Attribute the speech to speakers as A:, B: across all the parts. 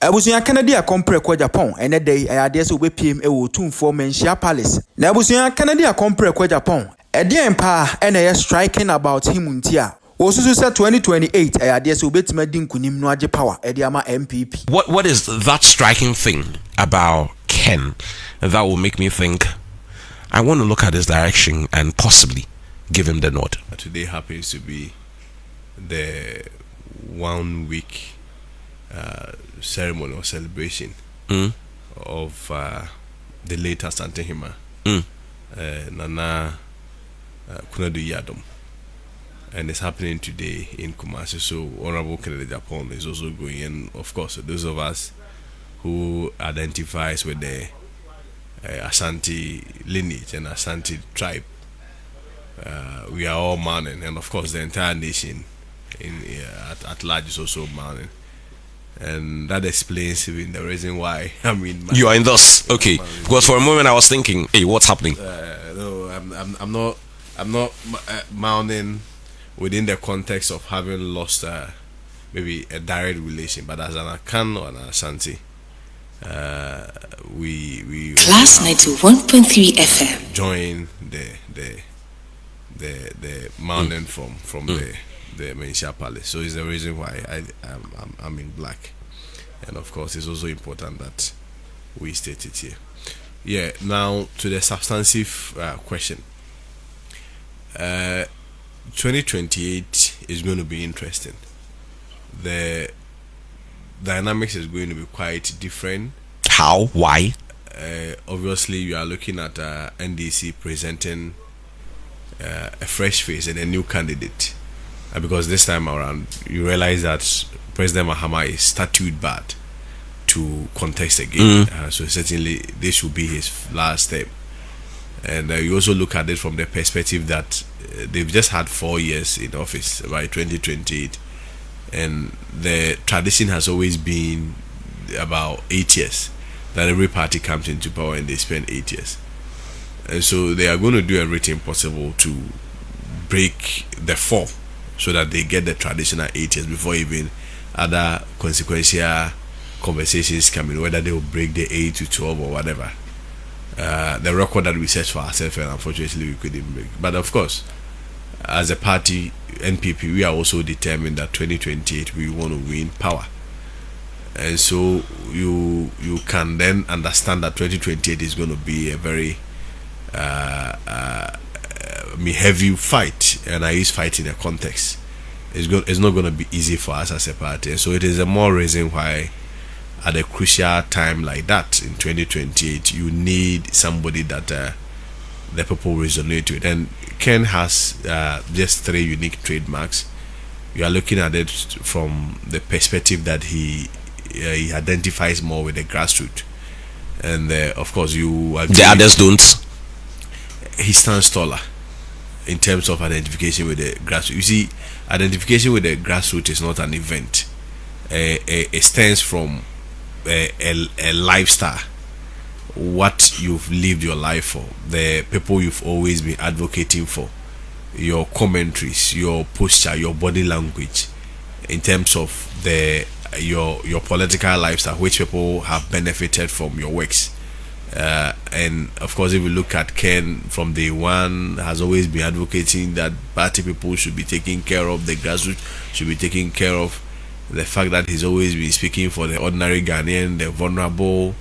A: Abusuya Canada compare kwa Japan ene dey ayade se obepiem e wo Otumfuo Manhyia Palace. Na abusuya Canada compare kwa Japan e dey empa ene striking about him ntia. Osusu se 2028 ayade se obetima di nkunim no age power e dey ama MPP.
B: What is that striking thing about Ken that will make me think I want to look at his direction and possibly give him the nod?
C: Today happens to be the 1 week ceremony or celebration of the late Asante Hima, Nana Kunadu Adom, and it's happening today in Kumasi. So Honorable Kennedy Agyapong is also going, and of course those of us who identifies with the Asante lineage and Asante tribe, we are all mourning, and of course the entire nation at large is also mourning. And that explains even the reason why
B: you are in this. Okay, because for a moment I was thinking, hey, what's happening?
C: No, I'm not mourning within the context of having lost maybe a direct relation, but as an Akan or an Asante, we
D: Class 91.3 FM
C: join the mountain from the Manhyia Palace. So it's the reason why I'm in black, and of course it's also important that we state it here. Yeah. Now to the substantive question. 2028 is going to be interesting. The dynamics is going to be quite different.
B: How? Why?
C: Obviously, you are looking at NDC presenting a fresh face and a new candidate. Because this time around, you realize that President Mahama is statute barred to contest again. So certainly, this should be his last step. And you also look at it from the perspective that they've just had 4 years in office by 2028. And the tradition has always been about 8 years that every party comes into power and they spend 8 years. And so they are going to do everything possible to break the 4 so that they get the traditional 8 years before even other consequential conversations come in, whether they will break the 8 to 12 or whatever. The record that we set for ourselves, and unfortunately we couldn't break. But of course, as a party, NPP, we are also determined that 2028 we want to win power. And so you can then understand that 2028 is going to be a very heavy fight, and I use fight in a context. It's not going to be easy for us as a party, and so it is a more reason why at a crucial time like that in 2028 you need somebody that the people resonate with. And Ken has just 3 unique trademarks. You are looking at it from the perspective that he identifies more with the grassroots, and of course you agree
B: the others don't.
C: He stands taller in terms of identification with the grassroots. You see, identification with the grassroots is not an event. It stands from a lifestyle, what you've lived your life for, the people you've always been advocating for, your commentaries, your posture, your body language, in terms of your political lifestyle, which people have benefited from your works. And of course, if you look at Ken from day one, has always been advocating that party people should be taking care of, the grassroots should be taking care of. The fact that he's always been speaking for the ordinary Ghanaian, the vulnerable,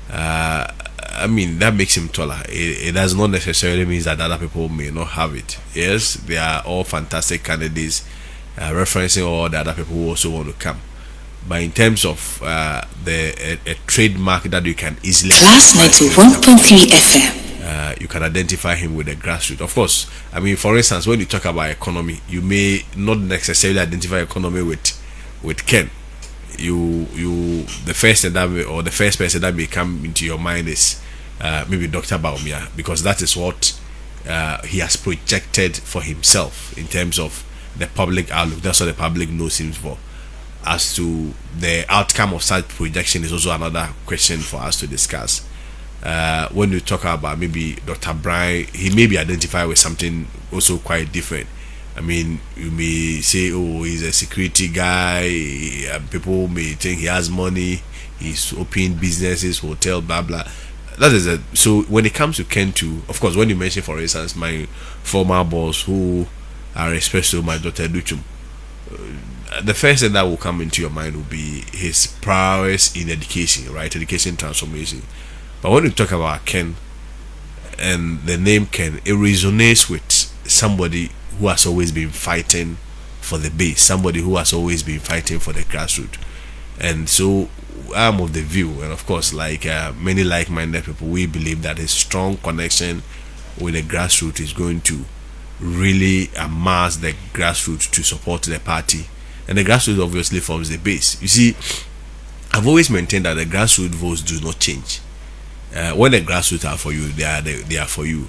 C: that makes him taller. It does not necessarily mean that other people may not have it. Yes, they are all fantastic candidates, referencing all the other people who also want to come. But in terms of a trademark that you can easily
D: Class 91.3 FM,
C: you can identify him with the grassroots. Of course, for instance, when you talk about economy, you may not necessarily identify economy with Ken. The first person that may come into your mind is maybe Dr. Baumia, because that is what he has projected for himself in terms of the public outlook. That's what the public knows him for. As to the outcome of such projection is also another question for us to discuss. When you talk about maybe Dr. Brian, he may be identified with something also quite different. I mean, you may say, oh, he's a security guy. People may think he has money. He's opening businesses, hotel, blah blah. That is it. So when it comes to Ken too, of course, when you mention, for instance, my former boss who are especially my daughter Duchum, the first thing that will come into your mind will be his prowess in education, right? Education transformation. But when you talk about Ken and the name Ken, it resonates with somebody who has always been fighting for the base, somebody who has always been fighting for the grassroots. And so I'm of the view, and of course, like many like-minded people, we believe that a strong connection with the grassroots is going to really amass the grassroots to support the party. And the grassroots obviously forms the base. You see, I've always maintained that the grassroots votes do not change. When the grassroots are for you, they are for you.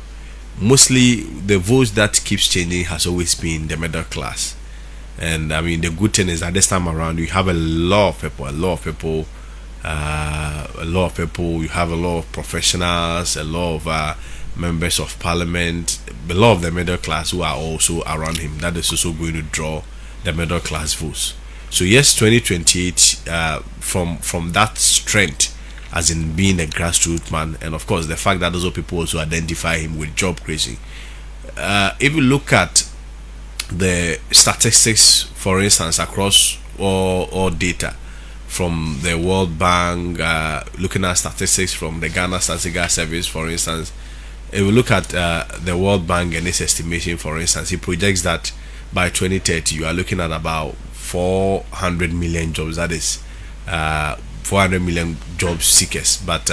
C: Mostly the votes that keeps changing has always been the middle class. And I mean, the good thing is that this time around you have a lot of people, you have a lot of professionals, a lot of members of parliament, a lot of the middle class who are also around him. That is also going to draw the middle class votes. So yes, 2028, from that strength, as in being a grassroots man, and of course the fact that those people also identify him with job creation. If you look at the statistics, for instance, across all data from the World Bank, looking at statistics from the Ghana Statistical Service, for instance, if we look at the World Bank and its estimation, for instance, it projects that by 2030 you are looking at about 400 million jobs. That is 400 million job seekers. But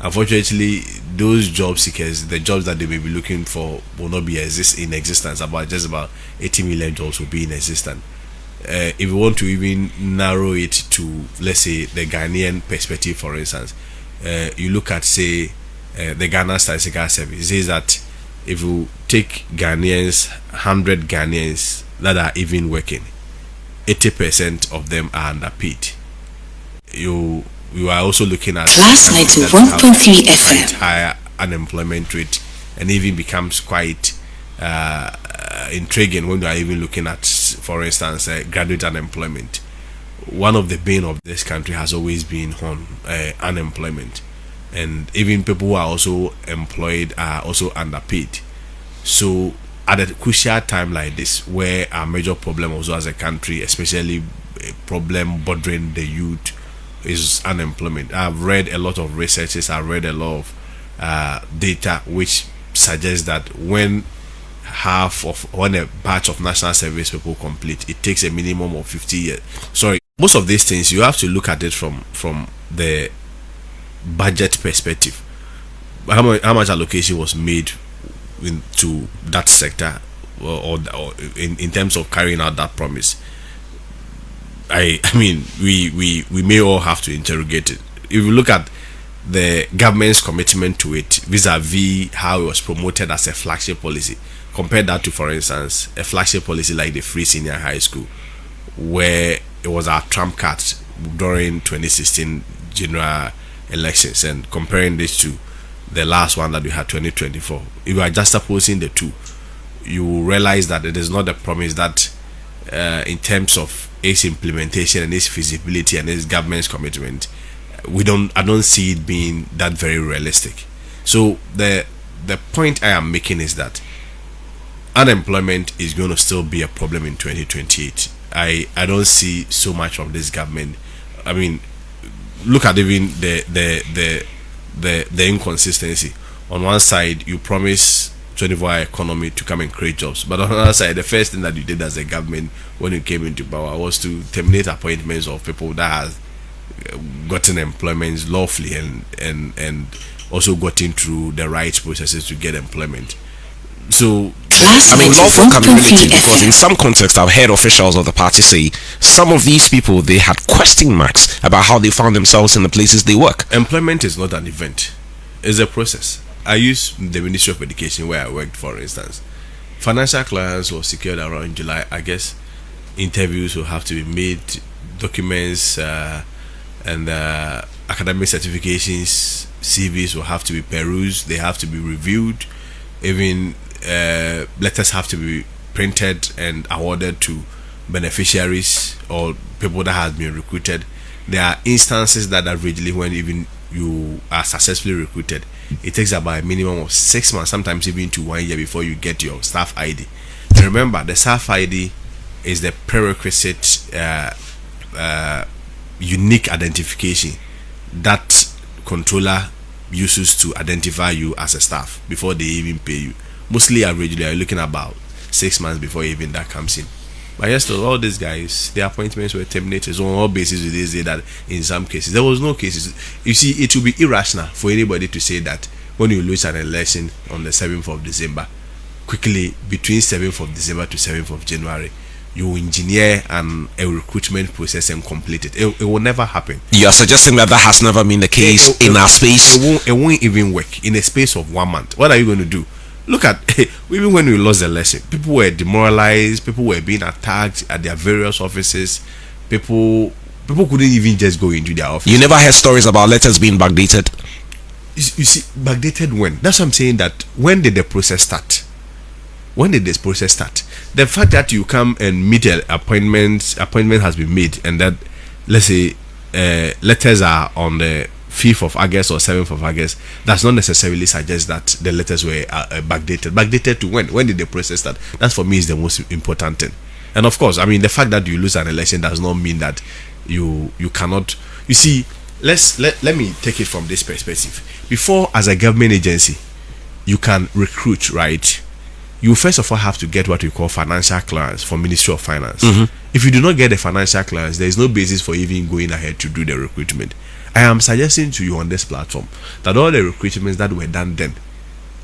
C: unfortunately, those job seekers, the jobs that they may be looking for, will not be in existence. Just about 80 million jobs will be in existence. If you want to even narrow it to, let's say, the Ghanaian perspective, for instance, you look at, say, the Ghana Statistical Service. It says that if you take Ghanaians, 100 Ghanaians that are even working, 80% of them are underpaid. You are also looking at
D: Class 91.3 FM.
C: Higher unemployment rate, and even becomes quite intriguing when you are even looking at, for instance, graduate unemployment. One of the bane of this country has always been on unemployment, and even people who are also employed are also underpaid. So at a crucial time like this, where our major problem also as a country, especially a problem bothering the youth, is unemployment. I've read a lot of researches, I've read a lot of data which suggests that when a batch of national service people complete, it takes a minimum of 50 years. Sorry, most of these things you have to look at it from the budget perspective. How much allocation was made into that sector, or in terms of carrying out that promise. I mean, we may all have to interrogate it. If you look at the government's commitment to it vis-a-vis how it was promoted as a flagship policy, compare that to, for instance, a flagship policy like the free senior high school, where it was our trump card during 2016 general elections, and comparing this to the last one that we had, 2024. If you are just opposing the two, you will realize that it is not a promise that in terms of its implementation and its feasibility and its government's commitment, I don't see it being that very realistic. So the point I am making is that unemployment is going to still be a problem in 2028. I don't see so much from this government. I mean, look at even the inconsistency. On one side, you promise 24-hour economy to come and create jobs, but on the other side, the first thing that you did as a government when you came into power was to terminate appointments of people that have gotten employments lawfully and also gotten through the right processes to get employment. So
B: I mean, lawful can be relative, because in some context I've heard officials of the party say some of these people, they had question marks about how they found themselves in the places they work.
C: Employment is not an event, it's a process. I use the Ministry of Education where I worked, for instance. Financial clearance was secured around July. I guess interviews will have to be made, documents and academic certifications, CVs will have to be perused, they have to be reviewed, even letters have to be printed and awarded to beneficiaries or people that has been recruited. There are instances that averagely, when even you are successfully recruited, it takes about a minimum of 6 months, sometimes even to 1 year before you get your staff ID. And remember, the staff ID is the prerequisite unique identification that controller uses to identify you as a staff before they even pay you. Mostly averagely, you're looking about 6 months before even that comes in. But yes, to all these guys, their appointments were terminated. So on all basis, they say that in some cases there was no cases. You see, it will be irrational for anybody to say that when you lose an election on the 7th of December, quickly between 7th of December to 7th of January, you engineer a recruitment process and complete it. It will never happen.
B: You are suggesting that has never been the case in our space.
C: It won't even work in a space of 1 month. What are you going to do? Look at even when we lost the election, people were demoralized, people were being attacked at their various offices. People couldn't even just go into their office.
B: You never heard stories about letters being backdated?
C: You see, backdated when? That's what I'm saying, that when did the process start? When did this process start? The fact that you come and meet an appointment has been made, and that, let's say, letters are on the 5th of August or 7th of August, does not necessarily suggest that the letters were backdated. Backdated to when? When did the process start? That for me is the most important thing. And of course, I mean, the fact that you lose an election does not mean that you cannot. You see, let me take it from this perspective. Before, as a government agency, you can recruit, right? You first of all have to get what we call financial clearance from Ministry of Finance. If you do not get a financial clearance, there is no basis for even going ahead to do the recruitment. I am suggesting to you on this platform that all the recruitments that were done then,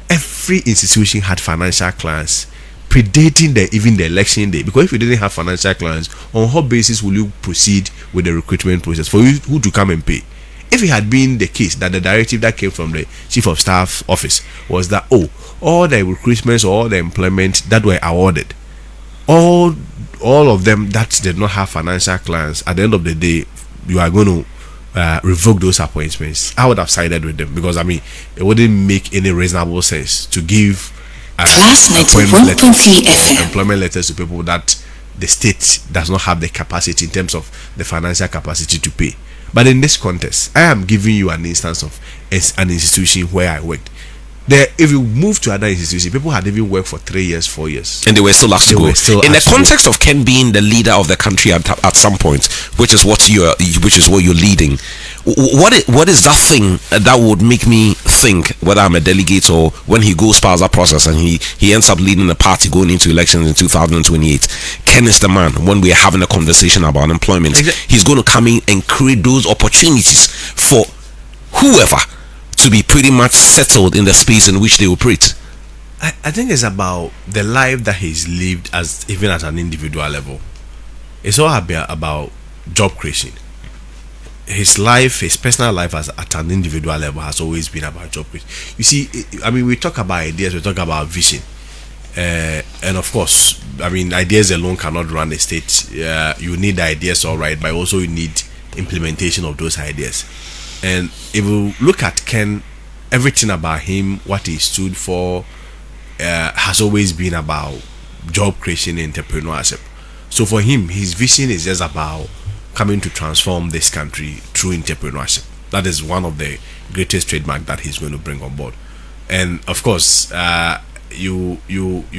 C: every institution had financial clearance predating even the election day. Because if you didn't have financial clearance, on what basis will you proceed with the recruitment process for you who to come and pay? If it had been the case that the directive that came from the Chief of Staff office was that, all the recruitments or all the employment that were awarded, all of them that did not have financial clearance, at the end of the day, you are going to revoke those appointments, I would have sided with them, because I mean, it wouldn't make any reasonable sense to give employment letters to people that the state does not have the capacity in terms of the financial capacity to pay. But in this context, I am giving you an instance of an institution where I worked. There, if you move to other institutions, people had even worked for 3 years, 4 years,
B: and they were still asked to go. In the context of Ken being the leader of the country at some point, which is what you're leading, what is that thing that would make me think, whether I'm a delegate or when he goes past that process and he ends up leading the party going into elections in 2028, Ken is the man. When we are having a conversation about employment, he's going to come in and create those opportunities for whoever to be pretty much settled in the space in which they operate.
C: I think it's about the life that he's lived, as even at an individual level. It's all about job creation. His life, his personal life at an individual level has always been about job creation. You see, I mean, we talk about ideas, we talk about vision, and of course, I mean, ideas alone cannot run a state. You need ideas, all right, but also you need implementation of those ideas. And if you look at Ken, everything about him, what he stood for, has always been about job creation and entrepreneurship. So for him, his vision is just about coming to transform this country through entrepreneurship. That is one of the greatest trademark that he's going to bring on board. And of course, you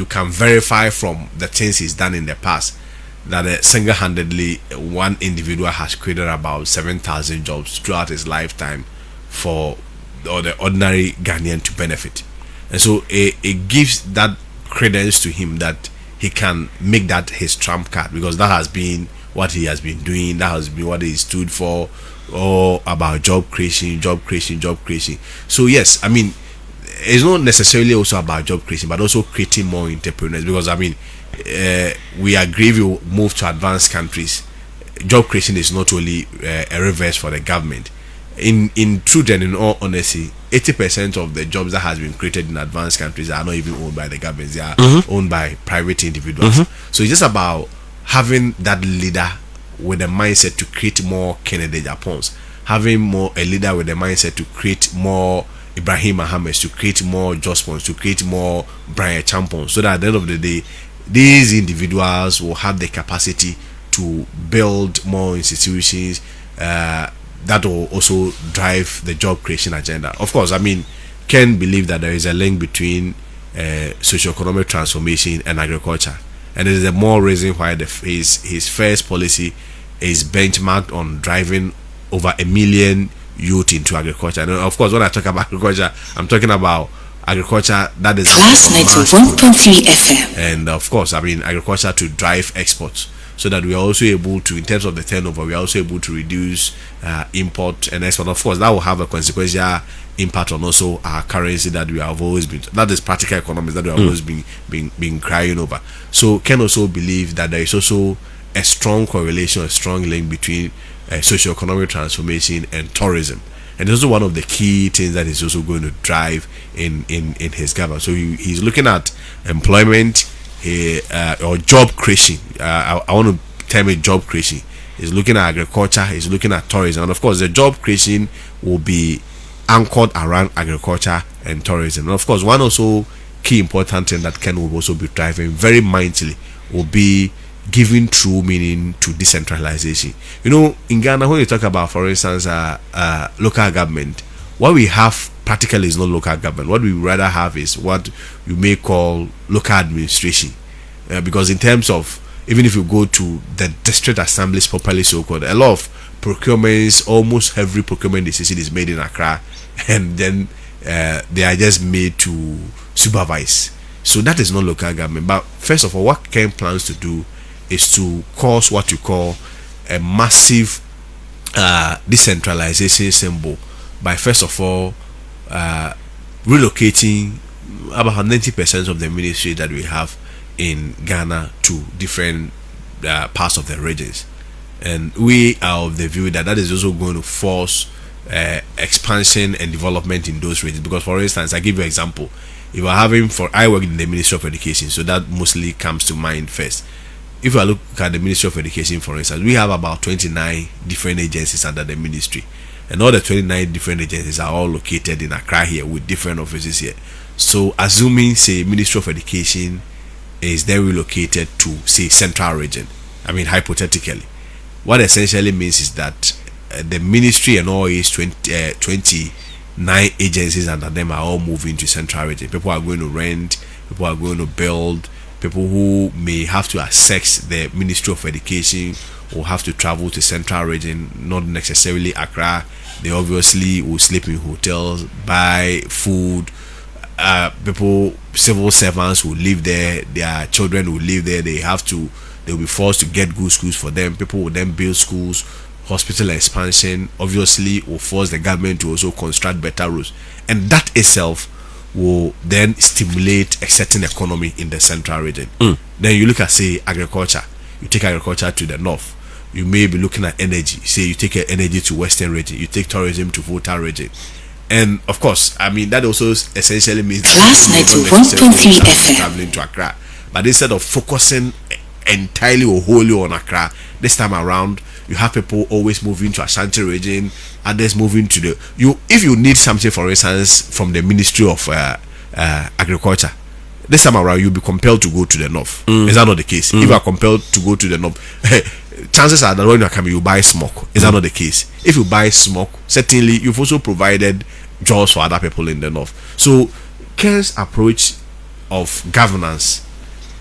C: can verify from the things he's done in the past that single-handedly one individual has created about 7,000 jobs throughout his lifetime for the ordinary Ghanaian to benefit. And so it gives that credence to him that he can make that his trump card, because that has been what he has been doing, that has been what he stood for, all about job creation. So yes, I mean, it's not necessarily also about job creation, but also creating more entrepreneurs, because I mean, we agree, if you move to advanced countries, job creation is not only a reverse for the government. In truth and in all honesty, 80% of the jobs that has been created in advanced countries are not even owned by the government. They are owned by private individuals. So it's just about having that leader with a mindset to create more Kennedy Japons, having a leader with a mindset to create more Ibrahim Mohammed, to create more Jospons, to create more Brian Champons, so that at the end of the day, these individuals will have the capacity to build more institutions that will also drive the job creation agenda. Of course, I mean, Ken believe that there is a link between socio-economic transformation and agriculture, and it is the more reason why his first policy is benchmarked on driving over 1 million youth into agriculture. And of course, when I talk about agriculture, I'm talking about agriculture that is
D: Class 91.3 FM.
C: And of course, I mean, agriculture to drive exports, so that we are also able to, in terms of the turnover, we are also able to reduce import and export. Of course, that will have a consequential impact on also our currency that we have always been, that is practical economics that we have always been crying over. So Ken also believe that there is also a strong correlation, a strong link between socio-economic transformation and tourism, and it's also one of the key things that he's also going to drive in his government. So he's looking at employment or job creation. I want to term it job creation. He's looking at agriculture, he's looking at tourism, and of course the job creation will be anchored around agriculture and tourism. And of course, one also key important thing that Ken will also be driving very mightily will be giving true meaning to decentralization. You know, in Ghana, when you talk about, for instance, local government, what we have practically is not local government. What we rather have is what you may call local administration, because in terms of, even if you go to the district assemblies, properly so called, a lot of procurements, almost every procurement decision is made in Accra, and then they are just made to supervise. So that is not local government. But first of all, what Ken plans to do is to cause what you call a massive decentralization symbol by, first of all, relocating about 90% of the ministry that we have in Ghana to different parts of the regions. And we are of the view that that is also going to force expansion and development in those regions. Because, for instance, I give you an example. If I work in the Ministry of Education, so that mostly comes to mind first. If I look at the Ministry of Education, for instance, we have about 29 different agencies under the ministry, and all the 29 different agencies are all located in Accra here with different offices here. So assuming, say, Ministry of Education is then relocated to, say, Central Region, I mean, hypothetically, what essentially means is that the ministry and all its 29 agencies under them are all moving to Central Region. People are going to rent, people are going to build. People who may have to access the Ministry of Education will have to travel to Central Region, not necessarily Accra. They obviously will sleep in hotels, buy food. People, civil servants will live there. Their children will live there. They'll be forced to get good schools for them. People will then build schools. Hospital expansion obviously will force the government to also construct better roads, and that itself will then stimulate a certain economy in the Central Region. Then you look at, say, agriculture. You take agriculture to the north. You may be looking at energy. Say you take energy to Western Region. You take tourism to Volta Region. And of course, I mean, that also essentially means
D: Class 91.3 FM
C: traveling to Accra. But instead of focusing entirely or wholly on Accra, this time around, you have people always moving to Ashanti Region, others moving to if you need something, for instance, from the Ministry of Agriculture, this time around you'll be compelled to go to the north. Is that not the case? If you are compelled to go to the north, chances are that when you are coming, you buy smoke. Is that not the case? If you buy smoke, certainly you've also provided jobs for other people in the north. So Ken's approach of governance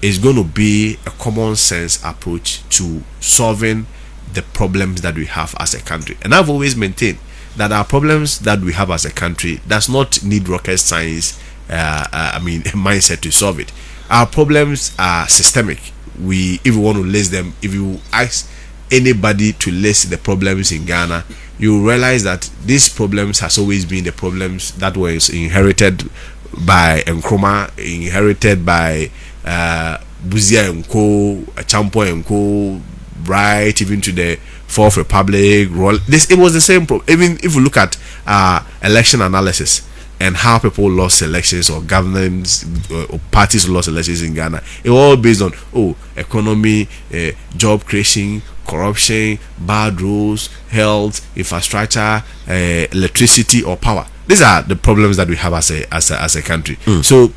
C: is going to be a common sense approach to solving the problems that we have as a country. And I've always maintained that our problems that we have as a country does not need rocket science mindset to solve it. Our problems are systemic. If you want to list them, if you ask anybody to list the problems in Ghana, you realize that these problems has always been the problems that was inherited by Nkrumah, inherited by Buzia and Co, Champo and Co, right, even to the Fourth Republic. It was the same problem. Even if you look at election analysis and how people lost elections, or governments or parties lost elections in Ghana, it was all based on economy, job creation, corruption, bad rules, health, infrastructure, electricity or power. These are the problems that we have as a country. So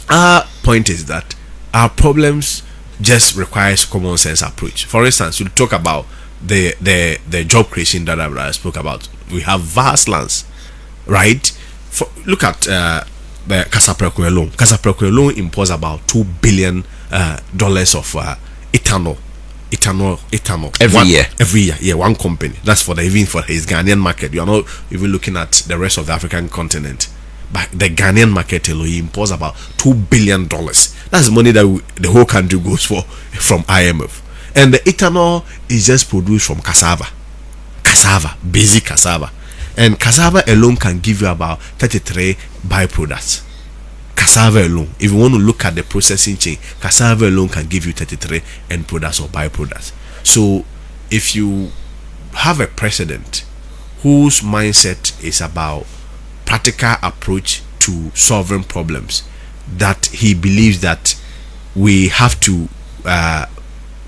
C: our point is that our problems just requires common sense approach. For instance, you talk about the job creation that I spoke about. We have vast lands, right? Look at the Kasapreko alone. Kasapreko alone imports about $2 billion of ethanol every year. Yeah, one company. That's for even for his Ghanaian market. You are not even looking at the rest of the African continent. But the Ghanaian market alone, he imports about $2 billion. That's money that the whole country goes for from IMF. And the ethanol is just produced from cassava, basic cassava. And cassava alone can give you about 33 byproducts. Cassava alone, if you want to look at the processing chain, cassava alone can give you 33 end products or byproducts. So if you have a president whose mindset is about practical approach to solving problems, that he believes that we have to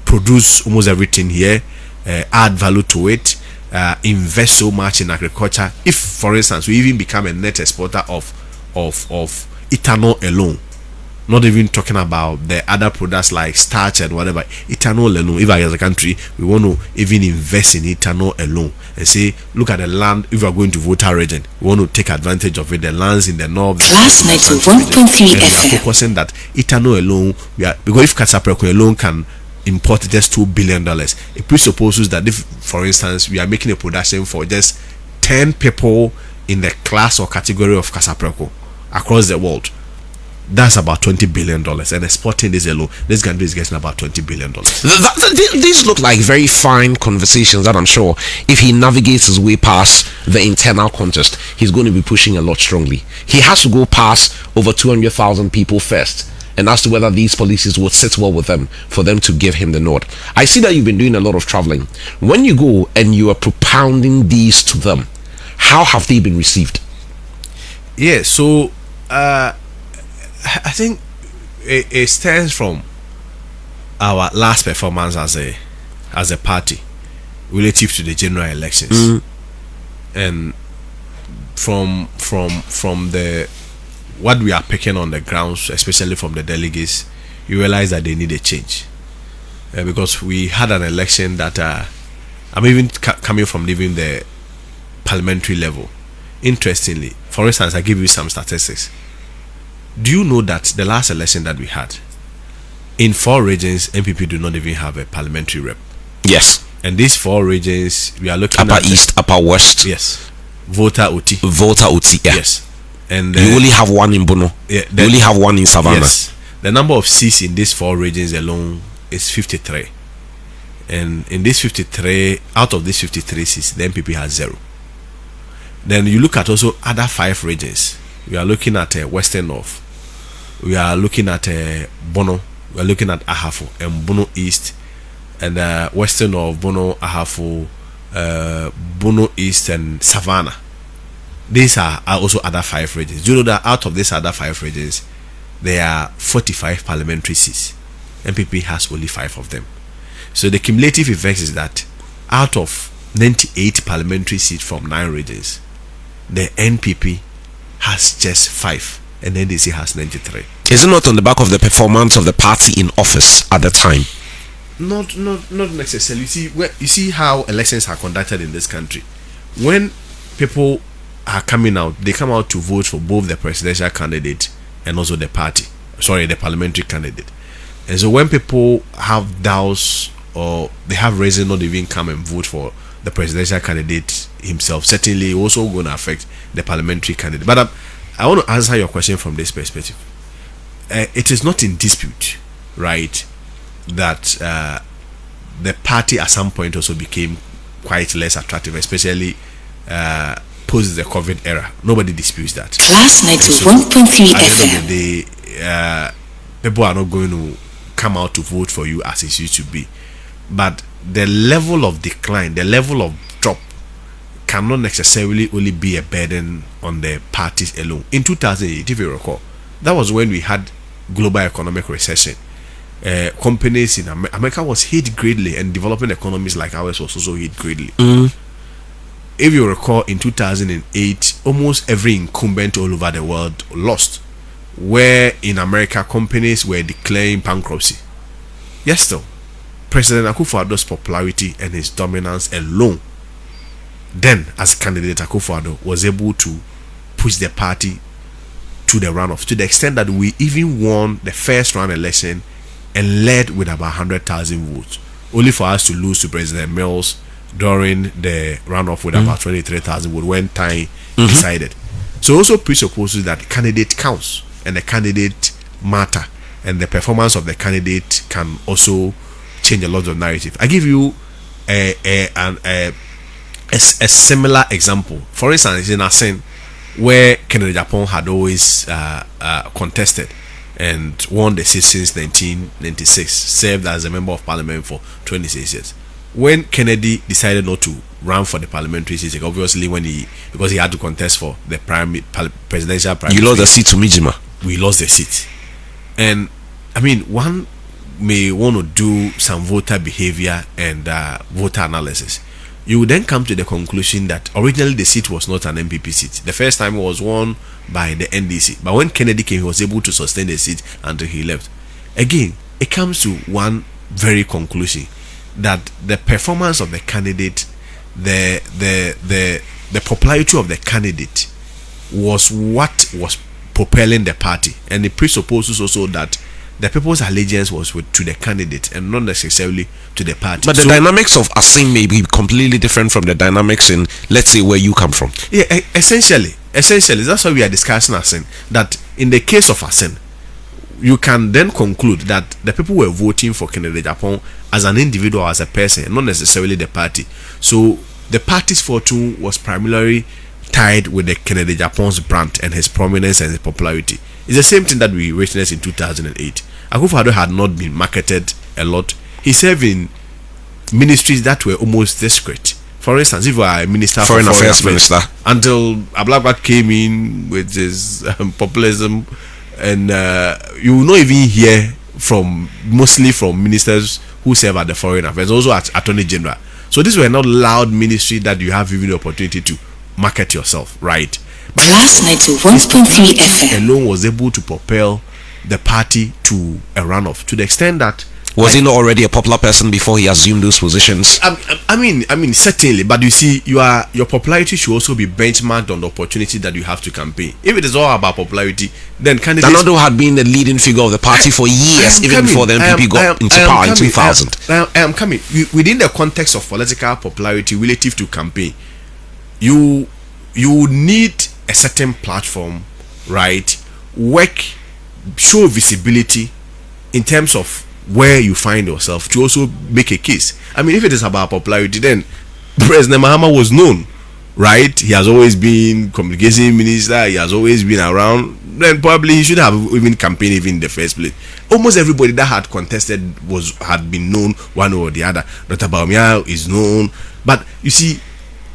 C: produce almost everything here, add value to it, invest so much in agriculture. If, for instance, we even become a net exporter of ethanol alone, not even talking about the other products like starch and whatever, ethanol alone, if as a country we want to even invest in ethanol alone and say, look at the land, if we are going to Volta region, we want to take advantage of it, the lands in the north,
D: Class 91.3 FM.
C: focusing that ethanol alone, because if Kasapreko alone can import just $2 billion, it presupposes that if, for instance, we are making a production for just 10 people in the class or category of Kasapreko across the world, that's about $20 billion. And exporting this alone, this country is getting about $20 billion.
B: These look like very fine conversations that I'm sure if he navigates his way past the internal contest, he's going to be pushing a lot strongly. He has to go past over 200,000 people first, and as to whether these policies would sit well with them for them to give him the nod. I see that you've been doing a lot of traveling. When you go and you are propounding these to them, how have they been received?
C: Yeah, so I think it stems from our last performance as a party relative to the general elections, and from the what we are picking on the grounds, especially from the delegates, you realize that they need a change, because we had an election that I'm even coming from even the parliamentary level. Interestingly, for instance, I give you some statistics. Do you know that the last election that we had, in 4 regions, MPP do not even have a parliamentary rep?
B: Yes.
C: And these 4 regions, we are looking
B: Upper
C: at
B: East, Upper West.
C: Yes. Volta Uti.
B: Yeah.
C: Yes. And
B: you only have one in Bono.
C: Yeah,
B: you only have one in Savannah.
C: Yes. The number of seats in these 4 regions alone is 53. And in these 53, out of these 53 seats, the MPP has 0. Then you look at also other 5 regions. We are looking at Western North. We are looking at Bono. We are looking at Ahafo and Bono East, and Western North, Bono, Ahafo, Bono East, and Savannah. These are also other 5 regions. Do you know that out of these other 5 regions, there are 45 parliamentary seats? MPP has only 5 of them. So the cumulative effect is that out of 98 parliamentary seats from 9 regions, the NPP has just 5, and NDC has 93.
B: Is it not on the back of the performance of the party in office at the time?
C: Not necessarily. You see how elections are conducted in this country. When people are coming out, they come out to vote for both the presidential candidate and also the parliamentary candidate. And so when people have doubts or they have reason not even come and vote for the presidential candidate himself, certainly also going to affect the parliamentary candidate. But I want to answer your question from this perspective. It is not in dispute, right, that the party at some point also became quite less attractive, especially post the COVID era. Nobody disputes that.
D: Class 91.3 FM.
C: The people are not going to come out to vote for you as it used to be. But the level of decline, the level of drop, cannot necessarily only be a burden on the parties alone. In 2008, if you recall, that was when we had global economic recession. Companies in America was hit greatly, and developing economies like ours was also hit greatly. If you recall, in 2008, almost every incumbent all over the world lost. where in America companies were declaring bankruptcy. Yes, still, President Akufo-Addo's popularity and his dominance alone, then as candidate Akufo-Addo was able to push the party to the runoff, to the extent that we even won the first round election and led with about 100,000 votes, only for us to lose to President Mills during the runoff with about 23,000 votes when time decided. So also presupposes that the candidate counts and the candidate matter, and the performance of the candidate can also change a lot of narrative. I give you a similar example. For instance, in Asin, where Agyapong had always contested and won the seat since 1996, served as a member of parliament for 26 years. When Kennedy decided not to run for the parliamentary seat, obviously because he had to contest for the presidential primary.
B: You lost the seat to Mijima.
C: We lost the seat. And I mean, one may want to do some voter behavior and voter analysis. You would then come to the conclusion that originally the seat was not an MPP seat. The first time it was won by the NDC. But when Kennedy came, he was able to sustain the seat until he left. Again, it comes to one very conclusion, that the performance of the candidate, the popularity of the candidate was what was propelling the party. And it presupposes also that the people's allegiance was to the candidate and not necessarily to the party.
B: But the dynamics of Asin may be completely different from the dynamics in, let's say, where you come from.
C: Yeah, essentially, that's why we are discussing Asin. That in the case of Asin, you can then conclude that the people were voting for Kennedy Agyapong as an individual, as a person, not necessarily the party. So the party's fortune was primarily tied with the Kennedy Agyapong's brand and his prominence and his popularity. It's the same thing that we witnessed in 2008. Akufo-Addo had not been marketed a lot. He served in ministries that were almost discreet. For instance, if you are a minister,
B: Foreign Affairs Minister,
C: until Ablakbat came in with his populism, and you will not even hear mostly from ministers who serve at the Foreign Affairs, also at Attorney General. So these were not loud ministry that you have even the opportunity to market yourself, right? But
D: Plus 91.3 FM
C: alone was able to propel the party to a runoff, to the extent that
B: was he not already a popular person before he assumed those positions?
C: I mean, certainly. But you see, your popularity should also be benchmarked on the opportunity that you have to campaign. If it is all about popularity, then candidates.
B: Danado had been the leading figure of the party for years, even before the NPP got into power in 2000.
C: I am coming within the context of political popularity relative to campaign. You need a certain platform, right? Work, show visibility in terms of where you find yourself to also make a case. I mean, if it is about popularity, then President Mahama was known, right? He has always been communication minister. He has always been around. Then probably he should have even campaigned even in the first place. Almost everybody that had contested had been known one or the other. Dr. Bawumia is known, but you see,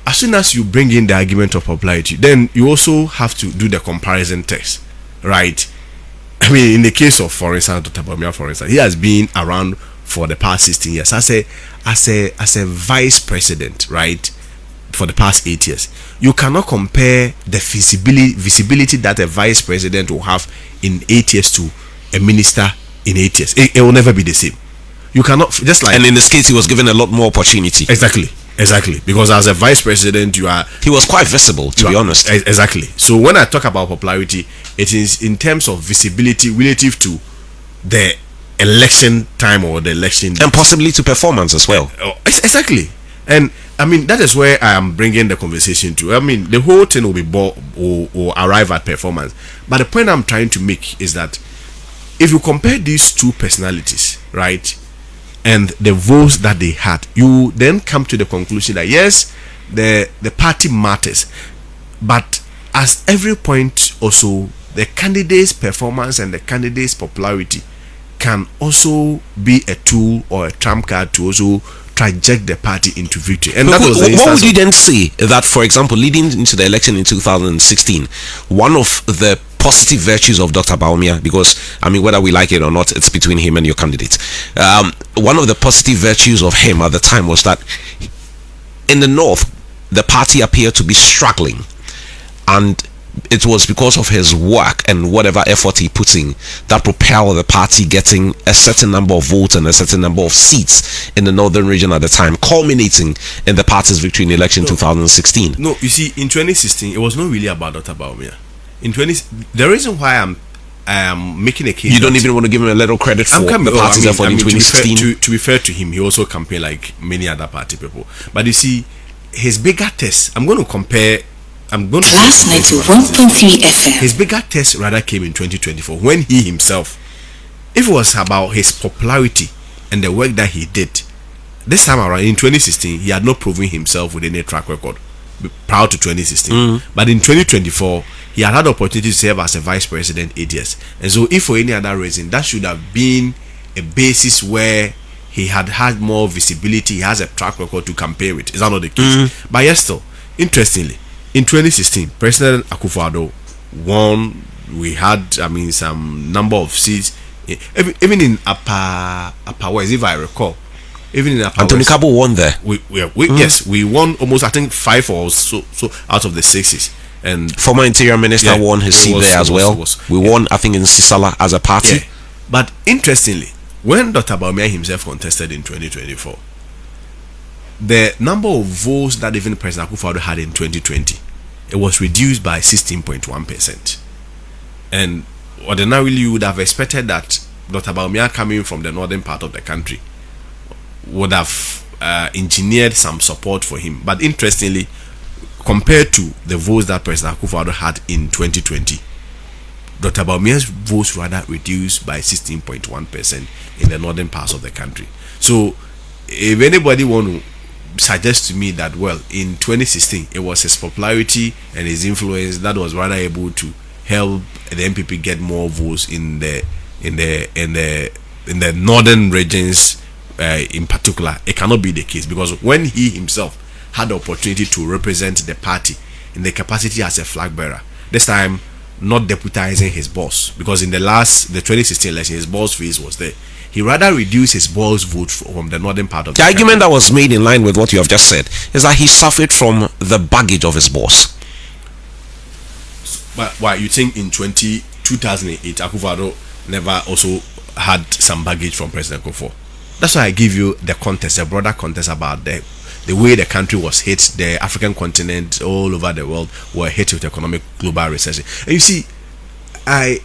C: as soon as you bring in the argument of popularity, then you also have to do the comparison test, right? I mean, in the case of, for instance, Dr. Bawumia, for instance, he has been around for the past 16 years as a vice president, right? For the past 8 years. You cannot compare the visibility that a vice president will have in 8 years to a minister in 8 years. It will never be the same. You cannot, just like.
B: And in this case, he was given a lot more opportunity.
C: Exactly, because as a vice president, he
B: was quite visible, to be honest.
C: Exactly. So when I talk about popularity, it is in terms of visibility relative to the election time or the election,
B: and possibly to performance as well.
C: Exactly. And I mean, that is where I am bringing the conversation to. I mean, the whole thing will arrive at performance, but the point I'm trying to make is that if you compare these two personalities, right, and the votes that they had, you then come to the conclusion that yes, the party matters, but at every point also the candidate's performance and the candidate's popularity can also be a tool or a trump card to also traject the party into victory. And that was the
B: what would you then say that, for example, leading into the election in 2016, one of the positive virtues of Dr. Bawumia, because I mean, whether we like it or not, it's between him and your candidate. One of the positive virtues of him at the time was that in the north, the party appeared to be struggling, and it was because of his work and whatever effort he put in that propelled the party getting a certain number of votes and a certain number of seats in the northern region at the time, culminating in the party's victory in election 2016.
C: No, you see, in 2016, it was not really about Dr. Bawumia. The reason why I'm making a case.
B: You don't even want to give him a little credit for the party's effort in 2016.
C: To be fair to him, he also campaigned like many other party people. But you see, his bigger test, I'm going to compare.
D: Class 91.3 FM.
C: His bigger test rather came in 2024 when he himself, if it was about his popularity and the work that he did, this time around in 2016, he had not proven himself with any track record prior to 2016. But in 2024, he had the opportunity to serve as a vice president 8 years. And so, if for any other reason, that should have been a basis where he had more visibility, he has a track record to campaign with. Is that not the case? But yes, still, interestingly, in 2016, President Akufo-Addo won. We had, some number of seats, even in Upper West, if I recall. Even in Upper
B: Anthony
C: West,
B: Kabo won there.
C: Yes, we won almost, I think, 5 or so out of the 6s. And
B: former Interior Minister won his seat there as well. We won, I think, in Sisala as a party.
C: Yeah. But interestingly, when Dr. Bawumia himself contested in 2024, the number of votes that even President Akufo-Addo had in 2020, it was reduced by 16.1%. And ordinarily, you would have expected that Dr. Bawumia, coming from the northern part of the country, would have engineered some support for him. But interestingly, compared to the votes that President Akufo-Addo had in 2020, Dr. Bawumia's votes rather reduced by 16.1% in the northern parts of the country. So, if anybody want to suggest to me that, well, in 2016 it was his popularity and his influence that was rather able to help the MPP get more votes in the northern regions, in particular, it cannot be the case, because when he himself had the opportunity to represent the party in the capacity as a flag bearer, this time not deputizing his boss, because in the 2016 election his boss face was there, he rather reduced his boss vote from the northern part of the
B: argument that was made in line with what you have just said is that he suffered from the baggage of his boss.
C: But why you think in 2008 Akufo-Addo never also had some baggage from President Kofi? That's why I give you the context, a broader context about the way the country was hit, the African continent, all over the world were hit with economic global recession. And you see, I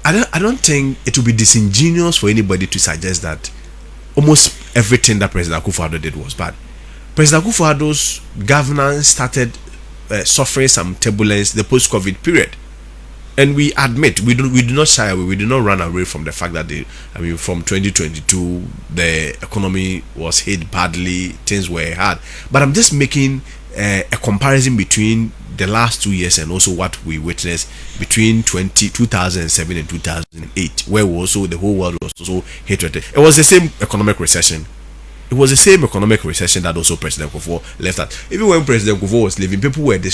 C: don't think it would be disingenuous for anybody to suggest that almost everything that President Akufo-Addo did was bad. President Akufo-Addo's governance started suffering some turbulence the post-COVID period. And we admit, we do not shy away, we do not run away from the fact that from 2022 the economy was hit badly, things were hard. But I'm just making a comparison between the last 2 years and also what we witnessed between 2007 and 2008, where the whole world was also hit with it. It was the same economic recession. It was the same economic recession that also President Kofi left at. Even when President Kofi was leaving, people were calling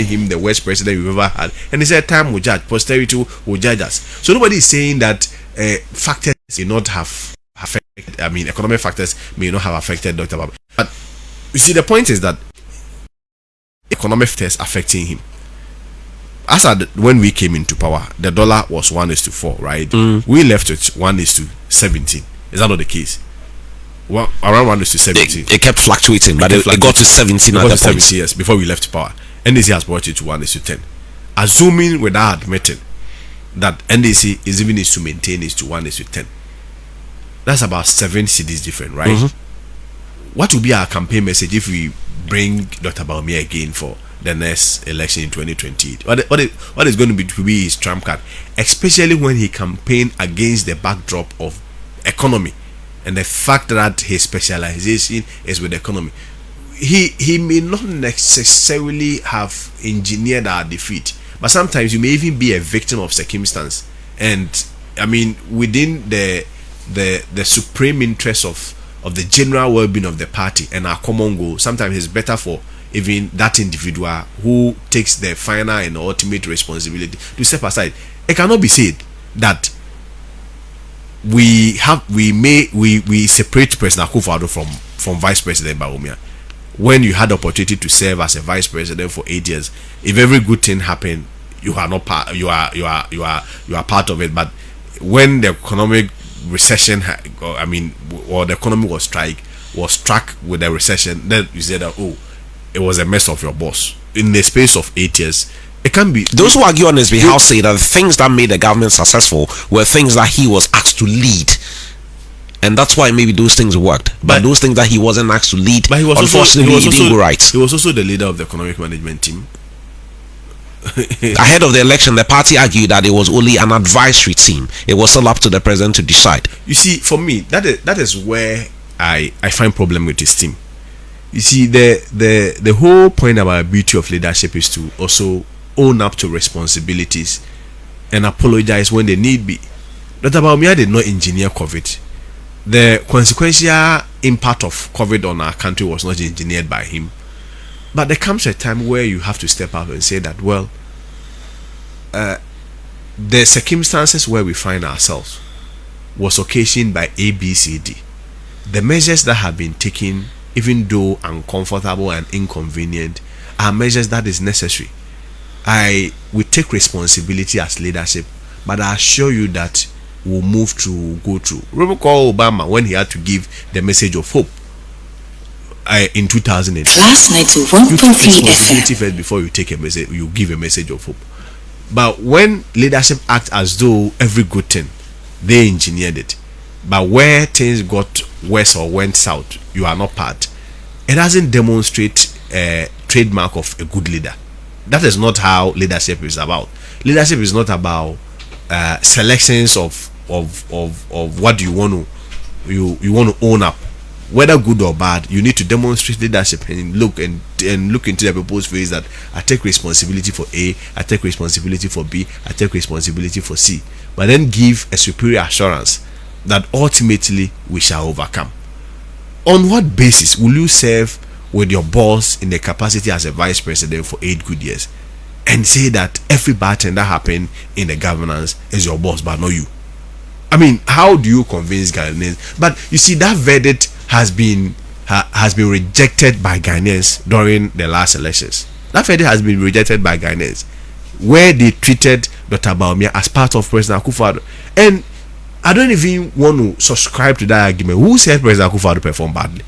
C: him the worst president we've ever had. And he said, time will judge, posterity will judge us. So nobody is saying that factors may not have affected, economic factors may not have affected Dr. Bawumia. But you see, the point is that economic factors affecting him. When we came into power, the dollar was 1:4, right? We left it 1:17. Is that not the case? Well, around 1:17.
B: It kept fluctuating, but it got to 17 at that point.
C: Years before we left power. NDC has brought it to 1:10. Assuming without admitting that NDC is even needs to maintain it to 1:10. That's about 7 cities different, right? What will be our campaign message if we bring Dr. Bawumia again for the next election in 2028? What is going to be his trump card, especially when he campaigned against the backdrop of economy and the fact that his specialization is with economy? He may not necessarily have engineered our defeat, but sometimes you may even be a victim of circumstance. And within the supreme interest of the general well-being of the party and our common goal, sometimes it's better for even that individual who takes the final and ultimate responsibility to step aside. It cannot be said that we separate President Akufo-Addo from Vice President Bawumia. when you had the opportunity to serve as a vice president for 8 years, if every good thing happened, you are not part. You are part of it. But when the economic recession, or the economy was struck with the recession, then you said that, oh, it was a mess of your boss. In the space of 8 years, it can be.
B: Those who argue on his behalf say that the things that made the government successful were things that he was asked to lead. And that's why maybe those things worked. But those things that he wasn't asked to lead,
C: but
B: unfortunately, he didn't go right.
C: He was also the leader of the economic management team.
B: Ahead of the election, the party argued that it was only an advisory team. It was still up to the president to decide.
C: You see, for me, that is where I find problem with his team. You see, the whole point about beauty of leadership is to also own up to responsibilities and apologize when they need be. Dr. Bawumia did not engineer COVID. The consequential impact of COVID on our country was not engineered by him. But there comes a time where you have to step up and say that, well, the circumstances where we find ourselves was occasioned by A, B, C, D. The measures that have been taken, even though uncomfortable and inconvenient, are measures that is necessary. We take responsibility as leadership, but I assure you that we'll move to go through. Remember Obama when he had to give the message of hope in 2008.
D: Last night to 1.3 FM.
C: First before you take a message, you give a message of hope. But when leadership acts as though every good thing, they engineered it. But where things got worse or went south, you are not part. It doesn't demonstrate a trademark of a good leader. That is not how leadership is about. Leadership is not about selections of what you want to own up, whether good or bad. You need to demonstrate leadership and look into the people's face that I take responsibility for A, I take responsibility for B, I take responsibility for C, but then give a superior assurance that ultimately we shall overcome. On what basis will you serve with your boss in the capacity as a vice president for 8 good years and say that every bad thing that happened in the governance is your boss but not you? I mean, how do you convince Ghanaians? But you see, that verdict has been rejected by Ghanaians during the last elections. That verdict has been rejected by Ghanaians, where they treated Dr. Bawumia as part of President Akufo-Addo. And I don't even want to subscribe to that argument. Who said President Akufo-Addo performed badly?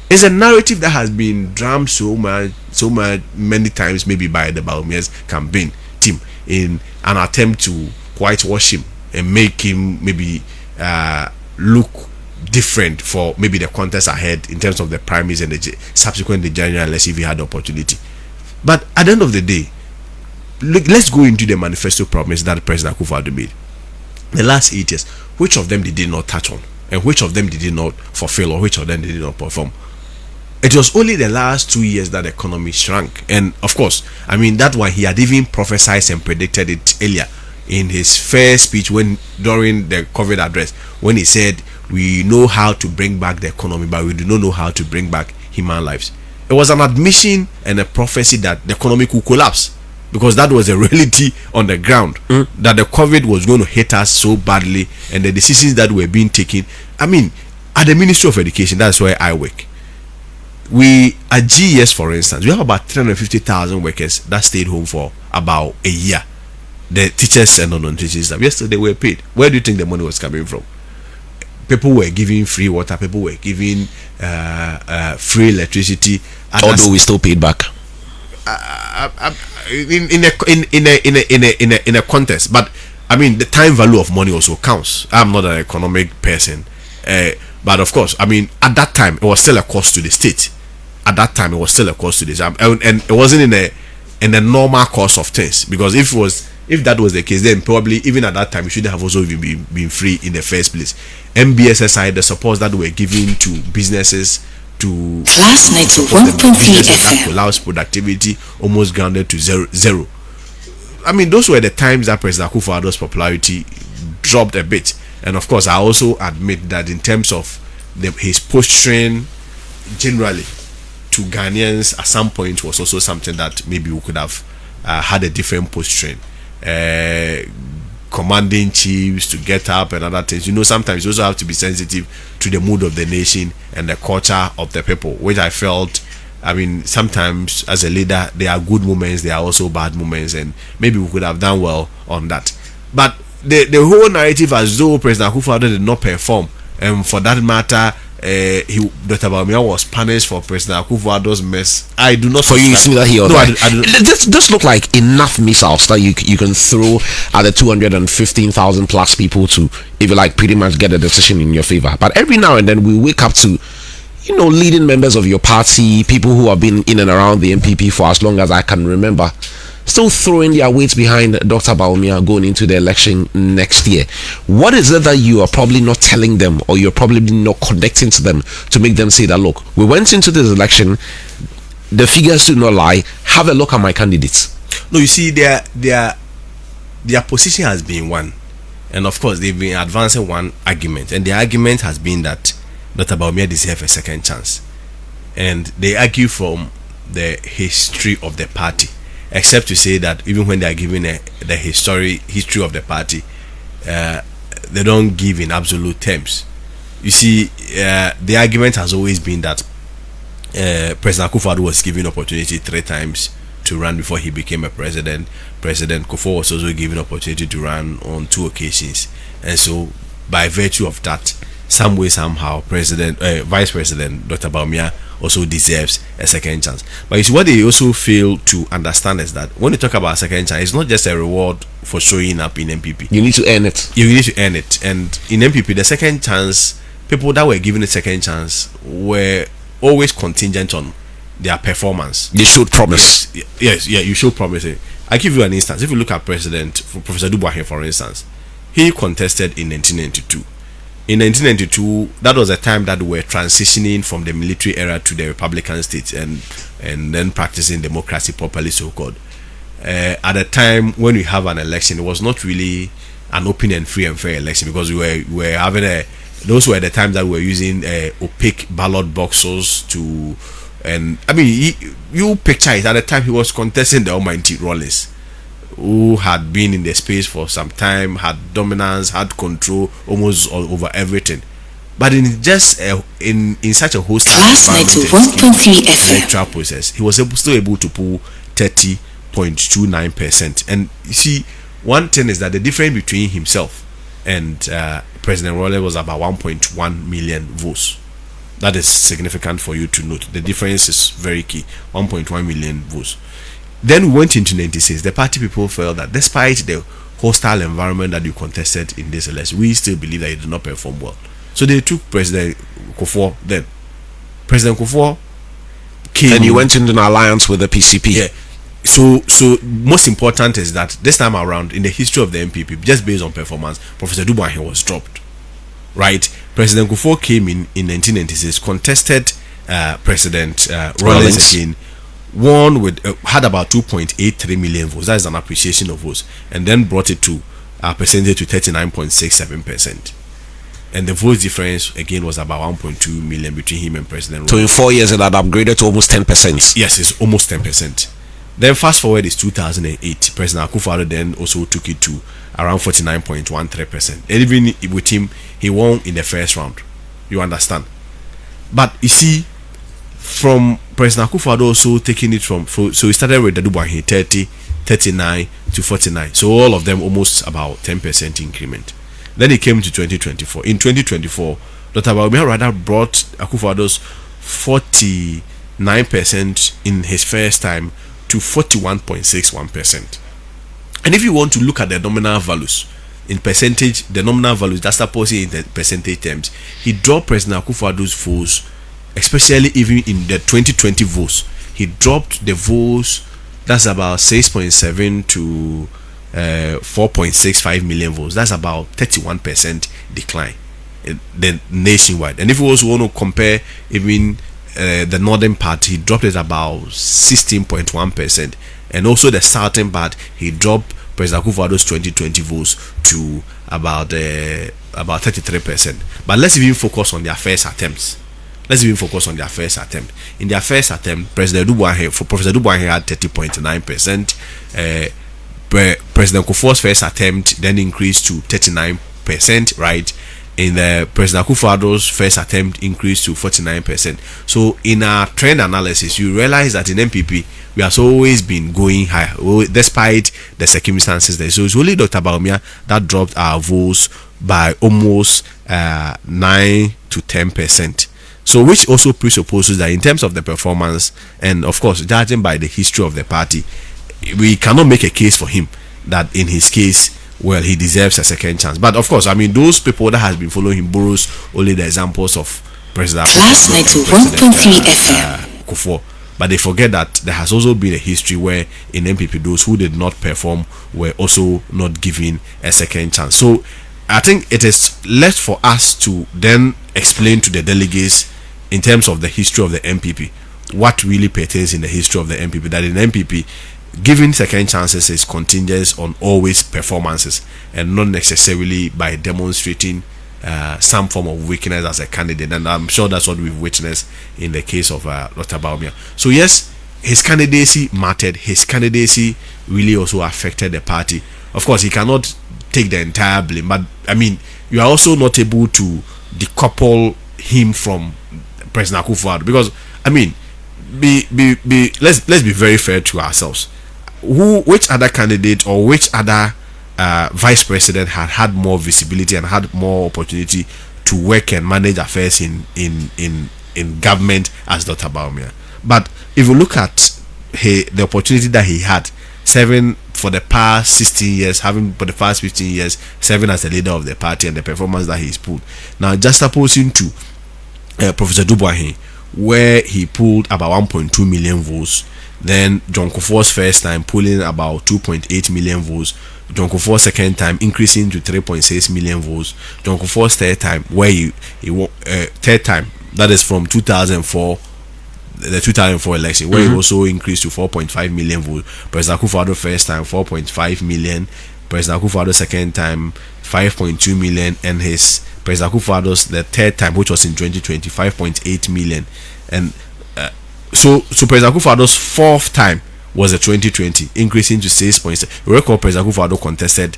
C: It's a narrative that has been drummed so many times, maybe by the Bawumia's campaign team, in an attempt to whitewash him and make him maybe look different for maybe the contest ahead in terms of the primaries and the subsequent general election if he had the opportunity. But at the end of the day, let's go into the manifesto promise that President Akufo-Addo made. The last 8 years, which of them did he not touch on, and which of them did he not fulfill, or which of them did he not perform? It was only the last 2 years that the economy shrank. And of course, I mean, that one he had even prophesied and predicted it earlier in his first speech during the COVID address, when he said we know how to bring back the economy, but we do not know how to bring back human lives. It was an admission and a prophecy that the economy could collapse, because that was a reality on the ground, that the COVID was going to hit us so badly, and the decisions that were being taken. I mean, at the Ministry of Education, that's where I work. We at GES, for instance, we have about 350,000 workers that stayed home for about a year. The teachers and non-teachers staff, yesterday they were paid. Where do you think the money was coming from? People were giving free water. People were giving free electricity.
B: Although we still paid back.
C: In a contest, but I mean, the time value of money also counts. I'm not an economic person, but of course, I mean, at that time it was still a cost to the state. At that time, it was still a cost to the state, and it wasn't in the normal course of things. Because if that was the case, then probably even at that time it should have also been free in the first place. MBSSI, the support that were given to businesses to
D: last night to 1.3 FM
C: allows productivity almost grounded to zero. I mean, those were the times that President Akufo-Addo's popularity dropped a bit. And of course, I also admit that in terms of his posturing generally to Ghanaians at some point was also something that maybe we could have had a different posturing commanding chiefs to get up and other things. Sometimes you also have to be sensitive to the mood of the nation and the culture of the people, which I felt. Sometimes as a leader, there are good moments, there are also bad moments, and maybe we could have done well on that. But the whole narrative as though President Akufo-Addo did not perform, and for that matter, Dr. Bawumia was punished for President Akufo-Addo's mess. I do not.
B: For you, see that here.
C: No, I do.
B: This look like enough missiles that you can throw at the 215,000 plus people to, if you like, pretty much get a decision in your favor. But every now and then we wake up to, leading members of your party, people who have been in and around the MPP for as long as I can remember, still throwing their weight behind Dr. Bawumia going into the election next year. What is it that you are probably not telling them, or you're probably not connecting to them to make them say that, look, we went into this election, the figures do not lie, have a look at my candidates?
C: No, you see, their position has been one, and of course they've been advancing one argument, and the argument has been that Dr. Bawumia deserves a second chance, and they argue from the history of the party, except to say that even when they are giving the history of the party, they don't give in absolute terms. You see, the argument has always been that President Akufo-Addo was given opportunity 3 times to run before he became a president. President Kofi was also given opportunity to run on 2 occasions, and so by virtue of that, some way somehow Vice President Dr. Bawumia also deserves a second chance. But you see, what they also fail to understand is that when you talk about a second chance, it's not just a reward for showing up in MPP.
B: You need to earn it.
C: You need to earn it. And in MPP, the second chance, people that were given a second chance were always contingent on their performance.
B: They showed promise.
C: Yes, you showed promise. I give you an instance. If you look at Professor Dubois, for instance, he contested in 1992. In 1992, that was a time that we were transitioning from the military era to the Republican state, and then practicing democracy properly, so-called. At the time when we have an election, it was not really an open and free and fair election, because we were having those were the times that we were using opaque ballot boxes to, and you picture it. At the time, he was contesting the almighty Rawlings, who had been in the space for some time, had dominance, had control almost all over everything. But in just in such a hostile electoral process, he was still able to pull 30.29%. And you see, one thing is that the difference between himself and President Wale was about 1.1 million votes. That is significant for you to note. The difference is very key. 1.1 million votes. Then we went into 96. The party people felt that despite the hostile environment that you contested in this election, we still believe that you did not perform well. So they took President Kofi. Then President Kofi came,
B: and you went into an alliance with the PCP.
C: Yeah. So most important is that this time around, in the history of the MPP, just based on performance, Professor Dubois was dropped. Right? President Kofi came in 1996, contested President Rawlings again. Won with had about 2.83 million votes. That is an appreciation of votes, and then brought it to a percentage to 39.67%. And the vote difference again was about 1.2 million between him and President Rawlings.
B: So in 4 years, it had upgraded to almost 10%.
C: Yes, it's almost 10%. Then fast forward is 2008. President Akufo-Addo then also took it to around 49.13%. And even with him, he won in the first round. You understand? But you see, from President Akufo-Addo also taking it from, so he started with the Dubois 30, 39 to 49. So all of them almost about 10% increment. Then it came to 2024. In 2024, Dr. Bawumia rather brought Akufo-Addo's 49% in his first time to 41.61%. And if you want to look at the nominal values in percentage, the nominal values that's supposed in the percentage terms, he dropped President Akufo-Addo's votes, especially even in the 2020 votes. He dropped the votes, that's about 6.7 to 4.65 million votes. That's about 31% decline the nationwide. And if you also want to compare even the northern part, he dropped it about 16.1%, and also the southern part, he dropped President Akufo-Addo's 2020 votes to about 33%. But let's even focus on their first attempts. In their first attempt, Professor Dubois had 30.9%. President Kufuor's first attempt then increased to 39%, right? In the President Akufo-Addo's first attempt increased to 49%. So in our trend analysis, you realize that in MPP we have always been going higher, despite the circumstances there. So it's only Dr. Bawumia that dropped our votes by almost 9 to 10%. So which also presupposes that in terms of the performance, and of course judging by the history of the party, we cannot make a case for him that in his case, well, he deserves a second chance. But of course, I mean, those people that has been following him borrows only the examples of President
D: Class 91.3 FM.
C: Kufuor. But they forget that there has also been a history where in MPP those who did not perform were also not given a second chance. So I think it is left for us to then explain to the delegates in terms of the history of the MPP what really pertains in the history of the MPP. That in MPP, giving second chances is contingent on always performances and not necessarily by demonstrating some form of weakness as a candidate. And I'm sure that's what we've witnessed in the case of Dr. Bawumia. So yes, his candidacy mattered. His candidacy really also affected the party. Of course, he cannot take the entire blame, but I mean, you are also not able to decouple him from President Akufo-Addo, because I mean, let's be very fair to ourselves. Which other candidate or which other vice president had more visibility and had more opportunity to work and manage affairs in government as Dr. Bawumia? But if you look at the opportunity that he had, serving for the past 16 years, having for the past 15 years serving as the leader of the party, and the performance that he's pulled. Now, just opposing to Professor Dubois, where he pulled about 1.2 million votes. Then John Kufuor's first time pulling about 2.8 million votes. John Kufuor's second time increasing to 3.6 million votes. John Kufuor's third time, where he third time, that is from 2004, the 2004 election, where he also increased to 4.5 million votes. President Akufo-Addo first time 4.5 million. President Akufo-Addo second time 5.2 million, and his President Akufo-Addo's the third time, which was in 2020, 5.8 million. And so President Akufo-Addo's fourth time was the 2020, increasing to 6.7. You recall President Akufo-Addo contested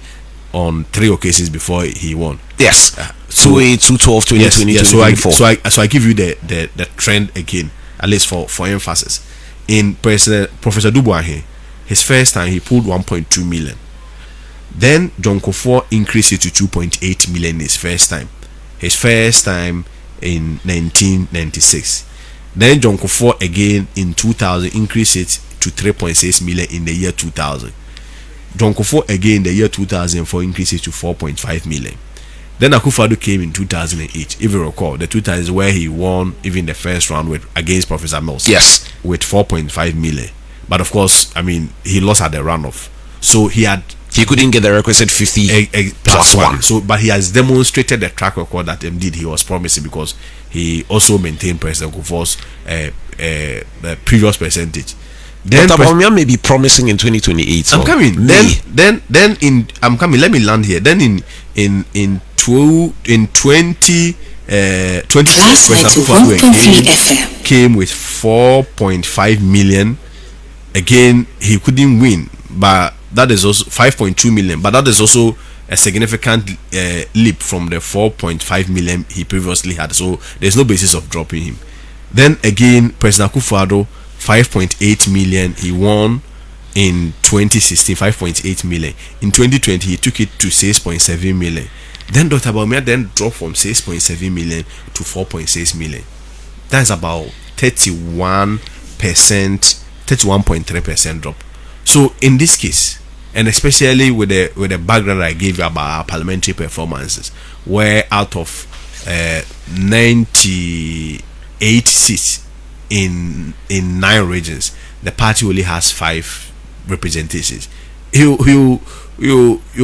C: on 3 occasions before he won.
B: Yes. 2008, 2012, 2020,
C: yes.
B: 2024.
C: So I give you the trend again, at least for emphasis. In Professor Dubois, his first time he pulled 1.2 million. Then John Kufuor increased it to 2.8 million his first time. His first time in 1996. Then John Kufuor again in 2000 increased it to 3.6 million in the year 2000. John Kufuor again in the year 2004 increased it to 4.5 million. Then Akufo-Addo came in 2008, if you recall, the 2000 where he won even the first round against Professor Mills.
B: Yes.
C: With 4.5 million. But of course, I mean, he lost at the runoff. So he
B: couldn't get the requisite 50 plus one.
C: So, but he has demonstrated the track record that indeed he was promising, because he also maintained President Kufuor's previous percentage. Then
B: Dr. Bawumia may be promising in 2028. So
C: I'm coming. I'm coming. Let me land here. Then in 20
D: Class 91.3 FM
C: came with 4.5 million. Again, he couldn't win, but that is also 5.2 million. But that is also a significant leap from the 4.5 million he previously had. So there's no basis of dropping him. Then again, President Akufo-Addo, 5.8 million. He won in 2016, 5.8 million. In 2020, he took it to 6.7 million. Then Dr. Bawumia then dropped from 6.7 million to 4.6 million. That's about 31.3% drop. So in this case, and especially with the background I gave you about our parliamentary performances, where out of 98 seats in 9 regions, the party only has 5 representations. You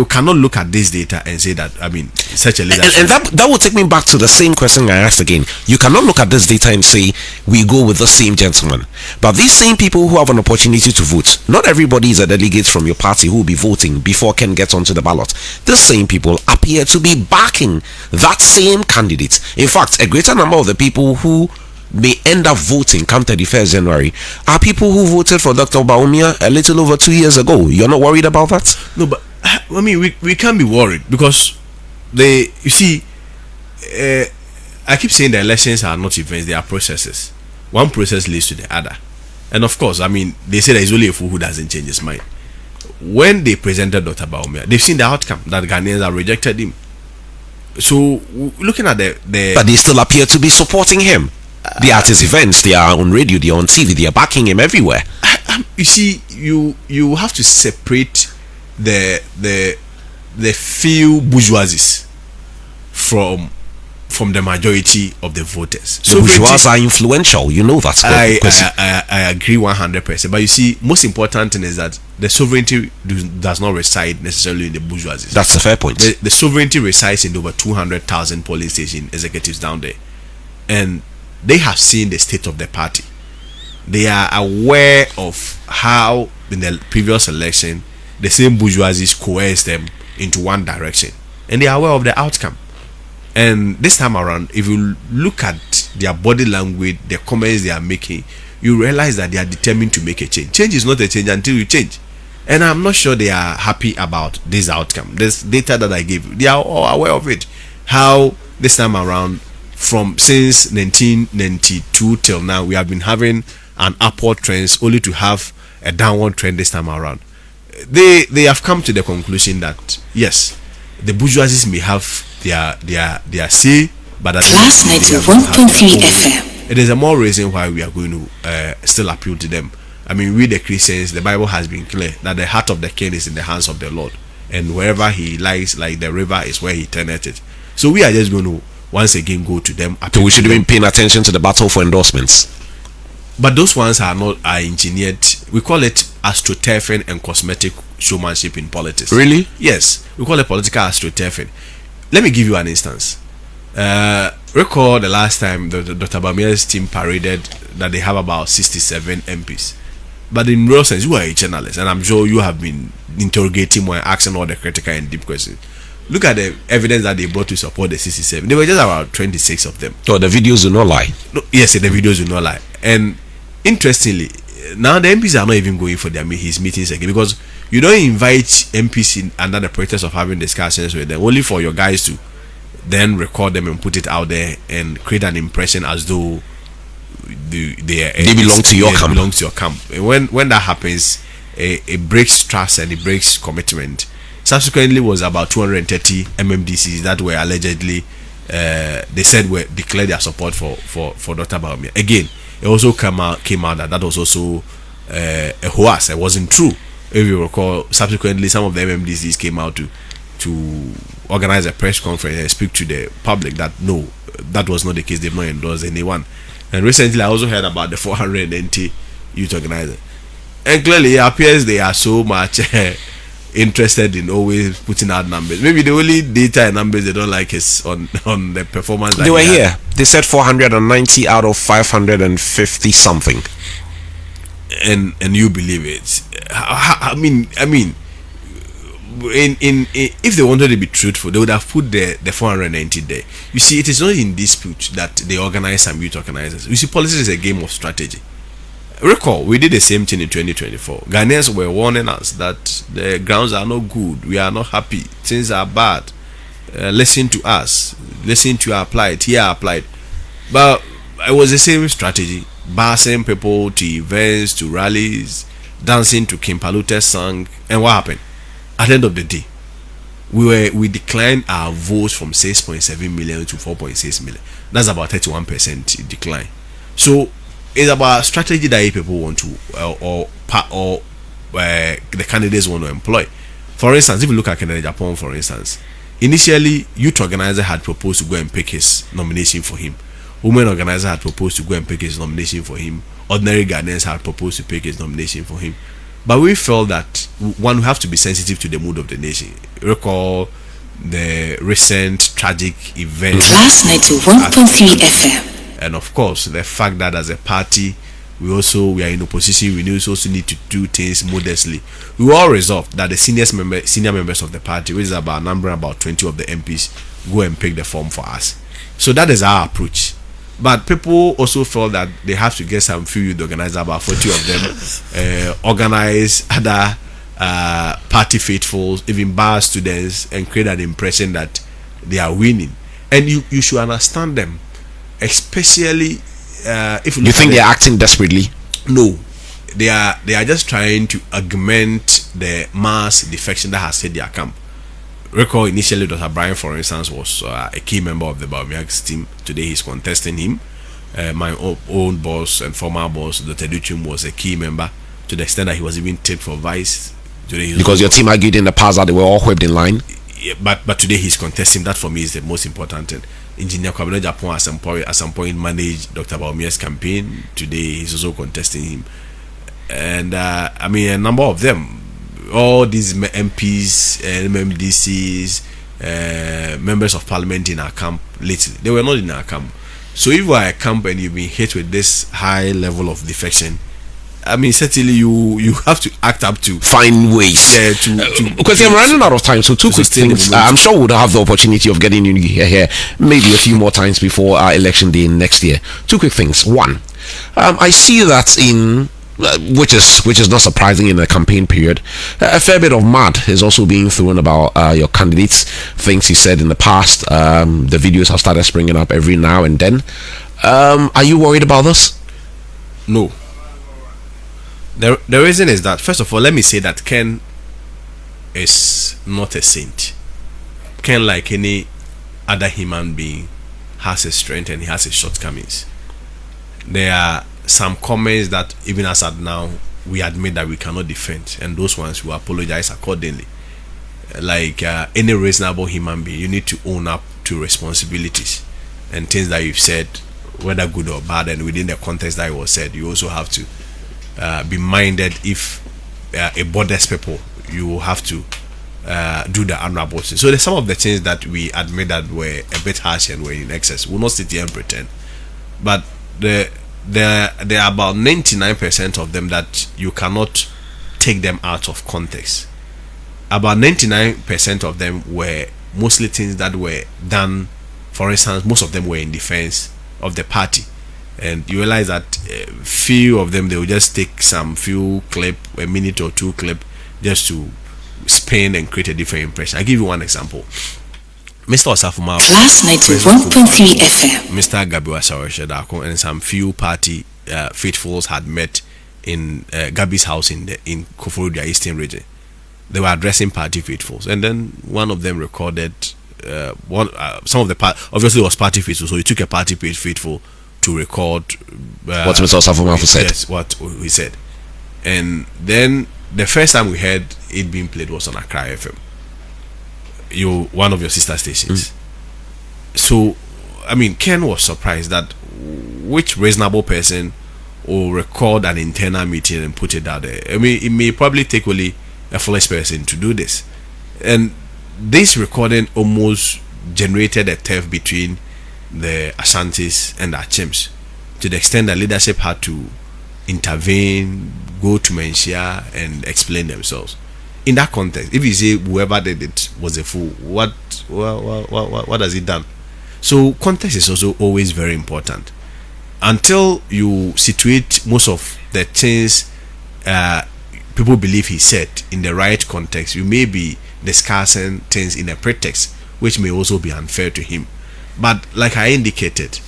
C: cannot look at this data and say that, I mean, such a leadership.
B: And that will take me back to the same question I asked again. You cannot look at this data and say we go with the same gentleman. But these same people who have an opportunity to vote, not everybody is a delegate from your party who will be voting before Ken gets onto the ballot. The same people appear to be backing that same candidate. In fact, a greater number of the people who may end up voting come 31st January are people who voted for Dr. Bawumia a little over 2 years ago. You're not worried about that?
C: No, but I mean, we can't be worried because you see, I keep saying the elections are not events, they are processes. One process leads to the other. And of course, I mean, they say there is only a fool who doesn't change his mind. When they presented Dr. Bawumia, they've seen the outcome, that Ghanaians have rejected him. So, looking at the
B: but they still appear to be supporting him. They are at his events, they are on radio, they are on TV, they are backing him everywhere.
C: You see, you have to separate the few bourgeoisies from the majority of the voters.
B: So bourgeois are influential, you know that.
C: I agree 100%. But you see, most important thing is that the sovereignty does not reside necessarily in the bourgeoisie.
B: That's a fair point.
C: The sovereignty resides in over 200,000 polling station executives down there, and they have seen the state of the party. They are aware of how in the previous election the same bourgeoisie coerced them into one direction, and they are aware of the outcome. And this time around, if you look at their body language, the comments they are making, you realize that they are determined to make a change. Change is not a change until you change. And I'm not sure they are happy about this outcome. This data that I gave you, they are all aware of it. How this time around, since 1992 till now, we have been having an upward trend, only to have a downward trend this time around. They have come to the conclusion that yes, the bourgeoisie may have their say, but at
D: Class 91.3 FM.
C: It is a more reason why we are going to still appeal to them. I mean, we the Christians, the Bible has been clear that the heart of the king is in the hands of the Lord, and wherever he lies, like the river, is where he turneth it. So we are just going to once again go to them.
B: So we should have been paying attention to the battle for endorsements.
C: But those ones are engineered. We call it astroturfing and cosmetic showmanship in politics.
B: Really?
C: Yes, we call it political astroturfing. Let me give you an instance. Recall the last time Dr. Bawumia's team paraded that they have about 67 MPs. But in real sense, you are a journalist, and I'm sure you have been interrogating or asking all the critical and deep questions. Look at the evidence that they brought to support the 67. There were just about 26 of them.
B: So the videos do not lie.
C: No, yes, the videos do not lie. And interestingly, now the MPs are not even going for his meetings again, because you don't invite MPs under the pretext of having discussions with them, only for your guys to then record them and put it out there and create an impression as though they
B: belong to your camp.
C: Belong to your camp. When that happens, it breaks trust and it breaks commitment. Subsequently, was about 230 MMDCs that were allegedly they said were declared their support for Dr. Bawumia. Again, it also came out that was also a hoax. It wasn't true. If you recall, subsequently some of the MMDCs came out to organize a press conference and speak to the public that no, that was not the case. They've not endorsed anyone. And recently, I also heard about the 490 youth organizer. And clearly, it appears they are so much interested in always putting out numbers. Maybe the only data and numbers they don't like is on the performance.
B: They were here. They said 490 out of 550 something.
C: And you believe it? I mean, if they wanted to be truthful, they would have put the 490 there. You see, it is not in dispute that they organize some youth organizers. You see, politics is a game of strategy. Recall, we did the same thing in 2024. Ghanaians were warning us that the grounds are not good, we are not happy, things are bad. Listen to us, listen to our plight, hear our plight. But it was the same strategy. Passing people to events, to rallies, dancing to Kim Palute's song. And what happened? At the end of the day, we declined our votes from 6.7 million to 4.6 million. That's about 31% decline. So it's about strategy that people want to or the candidates want to employ. For instance, if you look at Agyapong, for instance, initially youth organizer had proposed to go and pick his nomination for him. Women organizer had proposed to go and pick his nomination for him. Ordinary Ghanaians had proposed to pick his nomination for him. But we felt that one have to be sensitive to the mood of the nation. Recall the recent tragic events.
D: Class 91.3 FM.
C: And of course, the fact that as a party, we are in opposition. We also need to do things modestly. We were all resolved that the senior members of the party, which is about 20 of the MPs, go and pick the form for us. So that is our approach. But people also felt that they have to get some few youth organizers, about 40 of them, organize other party faithfuls, even bar students, and create an impression that they are winning. And you should understand them, especially if
B: you think they're acting desperately.
C: No, they are just trying to augment the mass defection that has hit their camp. Recall initially Dr. Brian, for instance, was a key member of the Baumiak's team. Today he's contesting him. My own boss and former boss, Dr. Duchum, was a key member to the extent that he was even tipped for vice. Today
B: because your team argued in the past that they were all whipped in line.
C: Yeah, but today he's contesting. That for me is the most important thing. Engineer Kwabena Agyapong at some point managed Dr. Baumiak's campaign. Today he's also contesting him. And I mean, a number of them, all these MPs, MMDCs, members of parliament in our camp lately, they were not in our camp. So if you are a camp and you've been hit with this high level of defection, I mean, certainly you have to act up to
B: find ways. Because I'm running out of time, so two quick things. I'm sure we'll have the opportunity of getting you here maybe a few more times before our election day next year. Two quick things. One, I see that in which is not surprising in the campaign period, a fair bit of mud is also being thrown about your candidates, things he said in the past. The videos have started springing up every now and then. Are you worried about this?
C: No. The reason is that, first of all, let me say that Ken is not a saint. Ken, like any other human being, has his strength and he has his shortcomings. There are some comments that even as at now we admit that we cannot defend, and those ones we apologize accordingly. Like any reasonable human being, you need to own up to responsibilities and things that you've said, whether good or bad, and within the context that it was said. You also have to be minded if a borders people, you have to do the honorable thing. So there's some of the things that we admit that were a bit harsh and were in excess. We'll not sit here and pretend, but there are about 99% of them that you cannot take them out of context. About 99% of them were mostly things that were done. For instance, most of them were in defense of the party, and you realize that few of them, they will just take some few clip, a minute or two clip, just to spin and create a different impression. I'll give you one example. Mr. Osafuma,
D: Class 91.3 FM.
C: Mr. Gabi Shadako, and some few party faithfuls had met in Gabi's house in Kofi, the Eastern region. They were addressing party faithfuls, and then one of them recorded some of the obviously it was party faithful, so he took a party faithful to record
B: what Mr. Osafuma said.
C: Yes, what he said. And then the first time we heard it being played was on Accra FM, one of your sister stations. So I mean, Ken was surprised that which reasonable person will record an internal meeting and put it out there. I mean, it may probably take only a foolish person to do this, and this recording almost generated a tiff between the Ashantis and the Achims, to the extent that leadership had to intervene, go to Manhyia and explain themselves. In that context, if you say whoever did it was a fool, what has he done? So context is also always very important. Until you situate most of the things people believe he said in the right context, you may be discussing things in a pretext which may also be unfair to him. But like I indicated,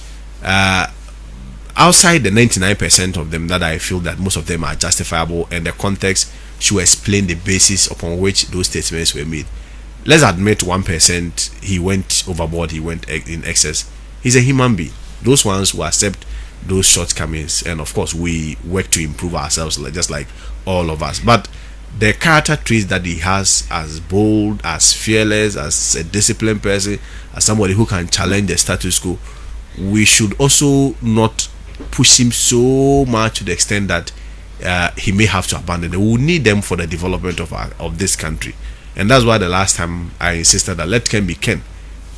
C: outside the 99% of them that I feel that most of them are justifiable, and the context should explain the basis upon which those statements were made. Let's admit 1% he went overboard, he went in excess. He's a human being. Those ones who accept those shortcomings, and of course we work to improve ourselves, just like all of us. But the character traits that he has, as bold, as fearless, as a disciplined person, as somebody who can challenge the status quo, we should also not push him so much to the extent that he may have to abandon them. We will need them for the development of this country. And that's why the last time I insisted that let Ken be Ken.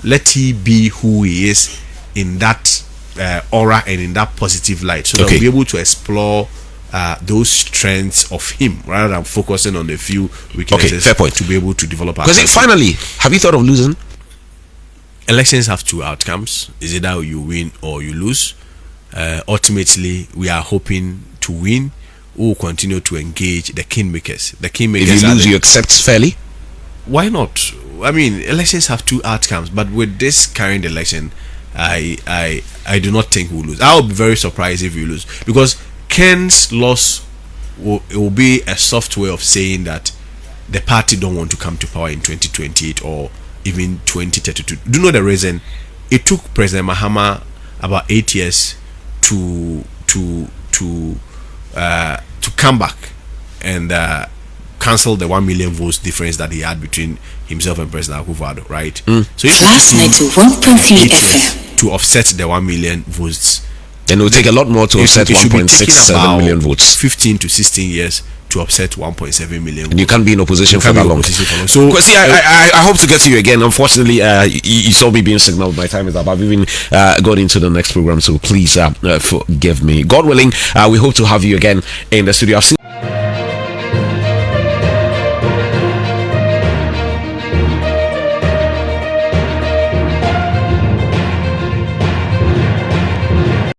C: Let he be who he is in that aura and in that positive light, so that we'll be able to explore those strengths of him rather than focusing on the few weaknesses.
B: Fair point.
C: To be able to develop our
B: country. Finally, have you thought of losing?
C: Elections have two outcomes. Is either you win or you lose. ultimately we are hoping to win. We will continue to engage the kingmakers. The kingmakers.
B: If you lose, you accept fairly?
C: Why not? I mean, elections have two outcomes, but with this current election, I do not think we'll lose. I'll be very surprised if we lose, because Ken's loss will be a soft way of saying that the party don't want to come to power in 2028 or even 2032. Do you know the reason? It took President Mahama about 8 years to come back and cancel the 1 million votes difference that he had between himself and President Akufo-Addo, right? So it took
D: 91.3 FM
C: to offset the 1 million votes.
B: And it will take a lot more to offset 1.67 million votes.
C: 15 to 16 years to offset 1.7 million.
B: And you can't be in opposition for that long. So, Kofi, I hope to get to you again. Unfortunately, you saw me being signaled. My time is up. I've even got into the next program, so please forgive me. God willing, we hope to have you again in the studio. I've seen